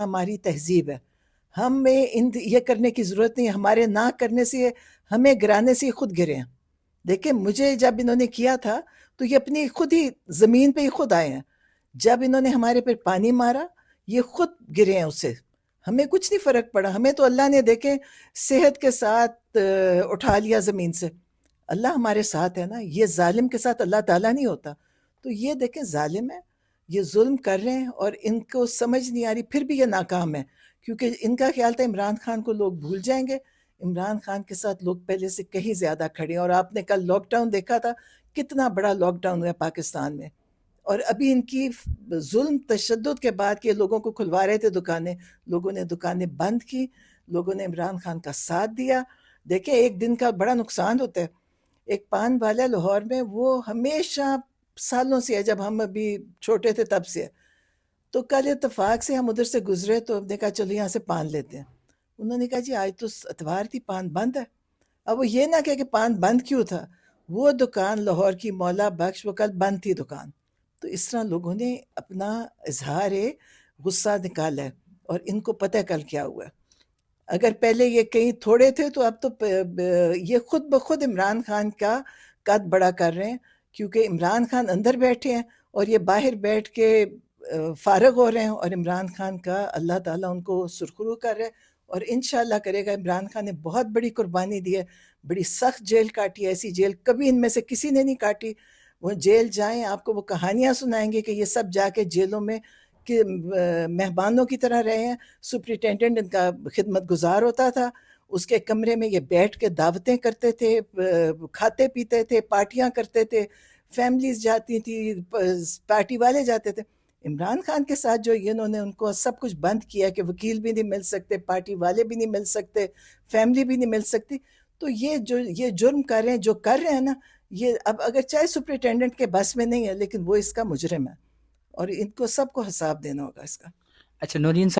ہماری تہذیب ہے. ہمیں یہ کرنے کی ضرورت نہیں. ہمارے نہ کرنے سے، ہمیں گرانے سے خود گرے ہیں. دیکھیں مجھے جب انہوں نے کیا تھا تو یہ اپنی خود ہی زمین پہ ہی خود آئے ہیں. جب انہوں نے ہمارے پہ پانی مارا یہ خود گرے ہیں اس سے. ہمیں کچھ نہیں فرق پڑا. ہمیں تو اللہ نے دیکھیں صحت کے ساتھ اٹھا لیا زمین سے. اللہ ہمارے ساتھ ہے نا. یہ ظالم کے ساتھ اللہ تعالیٰ نہیں ہوتا. تو یہ دیکھیں ظالم ہے، یہ ظلم کر رہے ہیں اور ان کو سمجھ نہیں آ رہی، پھر بھی یہ ناکام ہے. کیونکہ ان کا خیال تھا عمران خان کو لوگ بھول جائیں گے. عمران خان کے ساتھ لوگ پہلے سے کہیں زیادہ کھڑے ہیں. اور آپ نے کل لاک ڈاؤن دیکھا تھا، کتنا بڑا لاک ڈاؤن ہوا پاکستان میں. اور ابھی ان کی ظلم تشدد کے بعد کہ لوگوں کو کھلوا رہے تھے دکانیں، لوگوں نے دکانیں بند کی، لوگوں نے عمران خان کا ساتھ دیا. دیکھیں ایک دن کا بڑا نقصان ہوتا ہے. ایک پان والا لاہور میں، وہ ہمیشہ سالوں سے ہے، جب ہم ابھی چھوٹے تھے تب سے. تو کل اتفاق سے ہم ادھر سے گزرے تو ہم نے کہا چلو یہاں سے پان لیتے ہیں. انہوں نے کہا جی آج تو اتوار تھی، پان بند ہے. اب وہ یہ نہ کہ پان بند کیوں تھا، وہ دکان لاہور کی مولا بخش وہ کل بند تھی دکان. تو اس طرح لوگوں نے اپنا اظہار غصہ نکالا ہے. اور ان کو پتہ ہے کل کیا ہوا ہے. اگر پہلے یہ کہیں تھوڑے تھے تو اب تو یہ خود بخود عمران خان کا قد بڑا کر رہے ہیں. کیونکہ عمران خان اندر بیٹھے ہیں اور یہ باہر بیٹھ کے فارغ ہو رہے ہیں. اور عمران خان کا اللہ تعالیٰ ان کو سرخرو کر رہے ہیں اور انشاءاللہ کرے گا. عمران خان نے بہت بڑی قربانی دی ہے، بڑی سخت جیل کاٹی ہے. ایسی جیل کبھی ان میں سے کسی نے نہیں کاٹی. وہ جیل جائیں آپ کو وہ کہانیاں سنائیں گے کہ یہ سب جا کے جیلوں میں کہ مہمانوں کی طرح رہے ہیں. سپرنٹینڈنٹ ان کا خدمت گزار ہوتا تھا. اس کے کمرے میں یہ بیٹھ کے دعوتیں کرتے تھے، کھاتے پیتے تھے، پارٹیاں کرتے تھے، فیملیز جاتی تھی، پارٹی والے جاتے تھے. عمران خان کے ساتھ جو انہوں نے ان کو سب کچھ بند کیا کہ وکیل بھی نہیں مل سکتے، پارٹی والے بھی نہیں مل سکتے، فیملی بھی نہیں مل سکتی. تو یہ جرم کر رہے ہیں، جو کر رہے ہیں نا، یہ اب اگر چاہے سپرنٹینڈنٹ کے بس میں نہیں ہے لیکن وہ اس کا مجرم ہے اور ان کو سب کو حساب دینا ہوگا اس کا. اچھا نورین